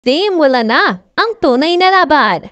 Simula na ang tunay na laban.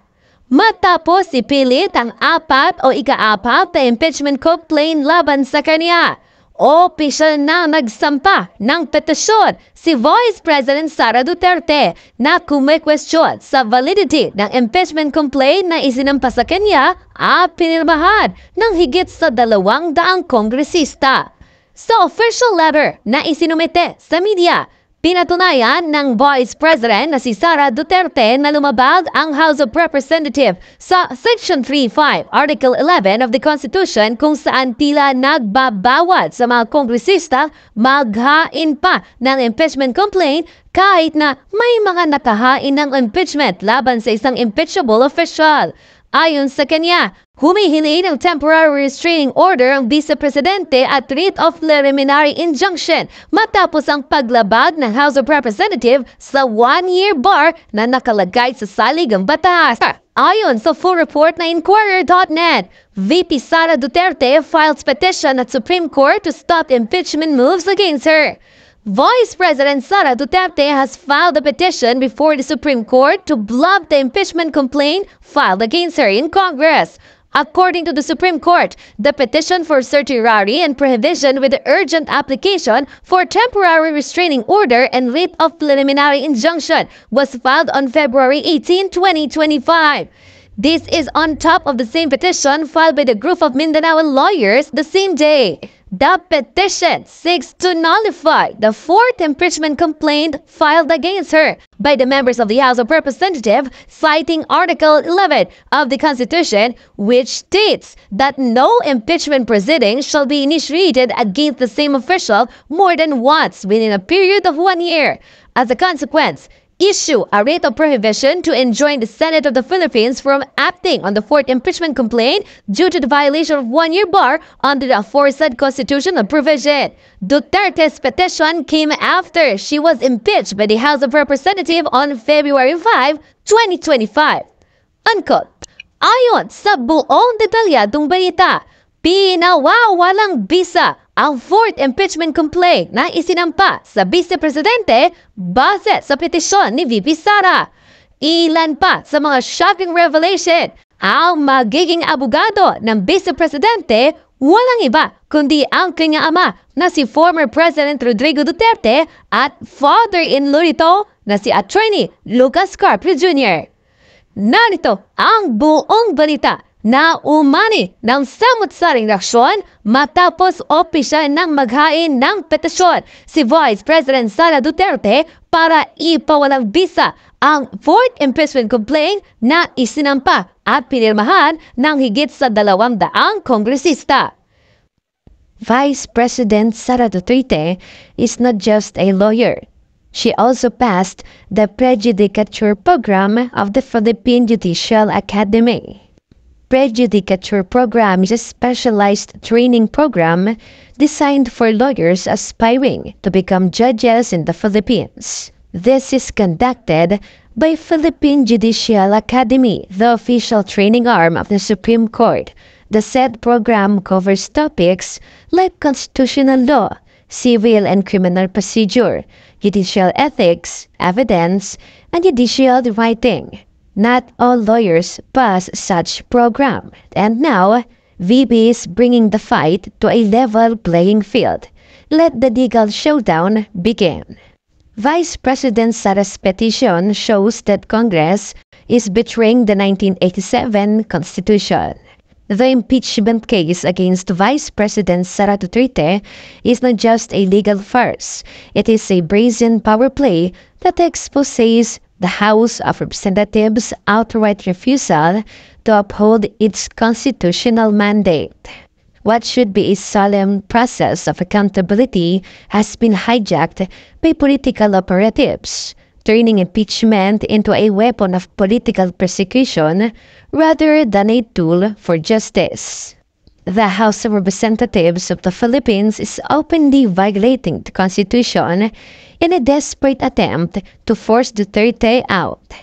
Matapos ipilit ang 4 o ika-4 na impeachment complaint laban sa kanya, opisyal na nagsampa ng petisyon si Vice President Sara Duterte na kumekwestiyon sa validity ng impeachment complaint na isinampa sa kanya at pinirmahan ng higit sa 200 kongresista. Sa official letter na isinumite sa media, pinatunayan ng Vice President na si Sara Duterte na lumabag ang House of Representatives sa Section 3.5, Article 11 of the Constitution kung saan tila nagbabawal sa mga kongresista maghain pa ng impeachment complaint kahit na may mga nakahain ng impeachment laban sa isang impeachable official. Ayon sa kanya, humihingi ng temporary restraining order ang Vice Presidente at writ of preliminary injunction matapos ang paglabag ng House of Representatives sa 1-year bar na nakalagay sa saligang batas. Ayon sa full report na Inquirer.net, VP Sara Duterte files petition at Supreme Court to stop impeachment moves against her. Vice President Sara Duterte has filed a petition before the Supreme Court to block the impeachment complaint filed against her in Congress. According to the Supreme Court, the petition for certiorari and prohibition with the urgent application for temporary restraining order and writ of preliminary injunction was filed on February 18, 2025. This is on top of the same petition filed by the group of Mindanao lawyers the same day. The petition seeks to nullify the 4th impeachment complaint filed against her by the members of the House of Representatives, citing Article 11 of the Constitution, which states that no impeachment proceedings shall be initiated against the same official more than once within a period of 1 year. As a consequence, issue a writ of prohibition to enjoin the Senate of the Philippines from acting on the 4th impeachment complaint due to the violation of 1-year bar under the aforesaid constitutional provision. Duterte's petition came after she was impeached by the House of Representatives on February 5, 2025. Unquote. Ayon sa buong detalyadong balita, pinawawalang bisa ang 4th impeachment complaint na isinampa sa Vice Presidente base sa petisyon ni VP Sara. Ilan pa sa mga shocking revelation, ang magiging abogado ng Vice Presidente walang iba kundi ang kanyang ama na si former President Rodrigo Duterte at father-in-law nito na si Attorney Lucas Carpio Jr. Narito ang buong balita na umani ng samot-saring reaksyon matapos opisyal ng maghain ng petisyon si Vice President Sara Duterte para ipawalang bisa ang 4th impeachment complaint na isinampa at pinirmahan ng higit sa 200 kongresista. Vice President Sara Duterte is not just a lawyer. She also passed the Prejudicature program of the Philippine Judicial Academy. Prejudicature program is a specialized training program designed for lawyers aspiring to become judges in the Philippines. This is conducted by Philippine Judicial Academy, the official training arm of the Supreme Court. The said program covers topics like constitutional law, civil and criminal procedure, judicial ethics, evidence, and judicial writing. Not all lawyers pass such program, and now VP is bringing the fight to a level playing field. Let the legal showdown begin. Vice President Sara's petition shows that Congress is betraying the 1987 Constitution. The impeachment case against Vice President Sara Duterte is not just a legal farce. It is a brazen power play that exposes the House of Representatives' outright refusal to uphold its constitutional mandate. What should be a solemn process of accountability has been hijacked by political operatives, turning impeachment into a weapon of political persecution rather than a tool for justice. The House of Representatives of the Philippines is openly violating the Constitution in a desperate attempt to force Duterte out.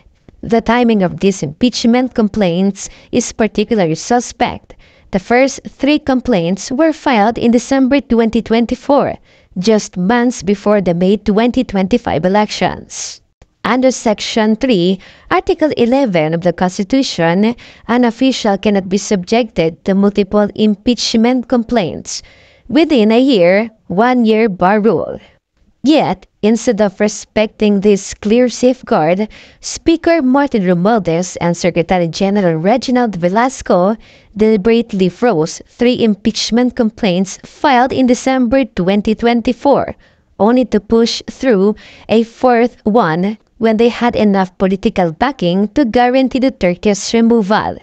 The timing of these impeachment complaints is particularly suspect. The first 3 complaints were filed in December 2024, just months before the May 2025 elections. Under Section 3, Article 11 of the Constitution, an official cannot be subjected to multiple impeachment complaints within a year, 1-year bar rule. Yet, instead of respecting this clear safeguard, Speaker Martin Romualdez and Secretary General Reginald Velasco deliberately froze 3 impeachment complaints filed in December 2024, only to push through a 4th one when they had enough political backing to guarantee Duterte's removal.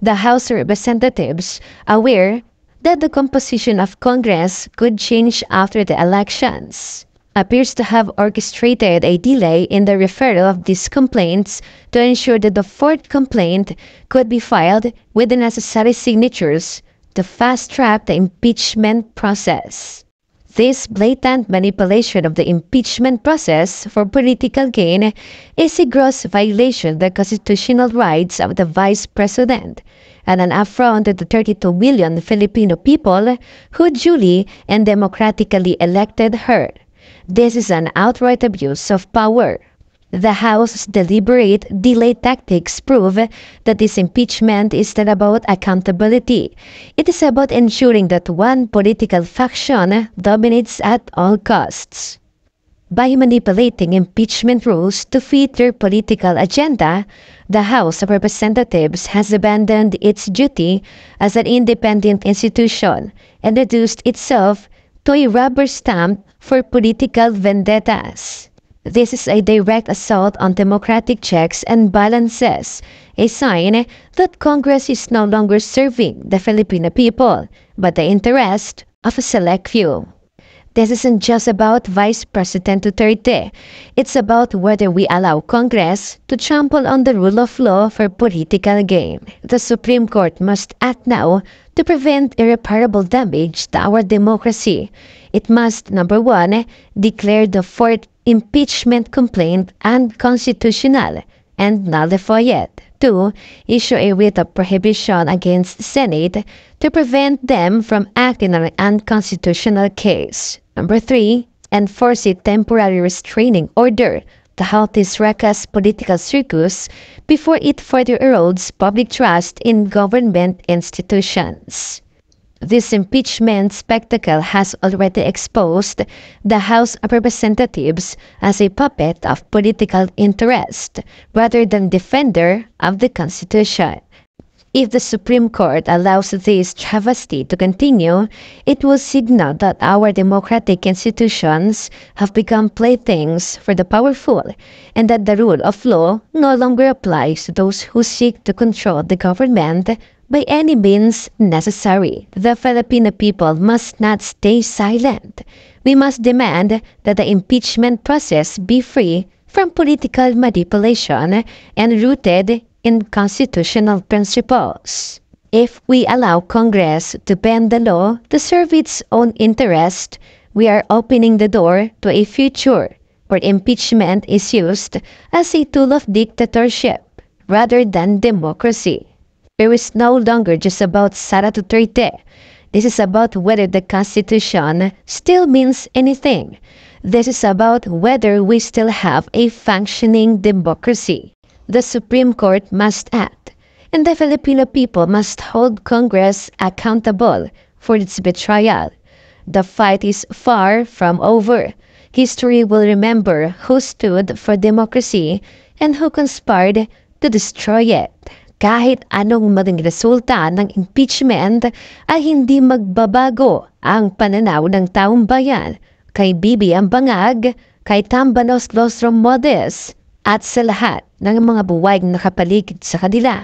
The House of Representatives, aware that the composition of Congress could change after the elections, appears to have orchestrated a delay in the referral of these complaints to ensure that the 4th complaint could be filed with the necessary signatures to fast-track the impeachment process. This blatant manipulation of the impeachment process for political gain is a gross violation of the constitutional rights of the Vice President and an affront to the 32 million Filipino people who duly and democratically elected her. This is an outright abuse of power. The House's deliberate delay tactics prove that this impeachment is not about accountability. It is about ensuring that one political faction dominates at all costs. By manipulating impeachment rules to fit their political agenda, the House of Representatives has abandoned its duty as an independent institution and reduced itself to a rubber stamp for political vendettas. This is a direct assault on democratic checks and balances, a sign that Congress is no longer serving the Filipino people, but the interest of a select few. This isn't just about Vice President Duterte. It's about whether we allow Congress to trample on the rule of law for political gain. The Supreme Court must act now to prevent irreparable damage to our democracy. It must, number 1, declare the 4th impeachment complaint unconstitutional and nullify it. 2, issue a writ of prohibition against the Senate to prevent them from acting on an unconstitutional case. Number 3, enforce a temporary restraining order to halt this reckless political circus before it further erodes public trust in government institutions. This impeachment spectacle has already exposed the House of Representatives as a puppet of political interest rather than defender of the Constitution. If the Supreme Court allows this travesty to continue, it will signal that our democratic institutions have become playthings for the powerful and that the rule of law no longer applies to those who seek to control the government by any means necessary. The Filipino people must not stay silent. We must demand that the impeachment process be free from political manipulation and rooted in constitutional principles. If we allow Congress to bend the law to serve its own interest, we are opening the door to a future where impeachment is used as a tool of dictatorship rather than democracy. It is no longer just about Sara Duterte. This is about whether the Constitution still means anything. This is about whether we still have a functioning democracy. The Supreme Court must act, and the Filipino people must hold Congress accountable for its betrayal. The fight is far from over. History will remember who stood for democracy and who conspired to destroy it. Kahit anong maging resulta ng impeachment ay hindi magbabago ang pananaw ng taong bayan kay Bibi ang Bangag, kay Tambanos Los Romualdez at sa lahat ng mga buwayang nakapaligid sa kanila.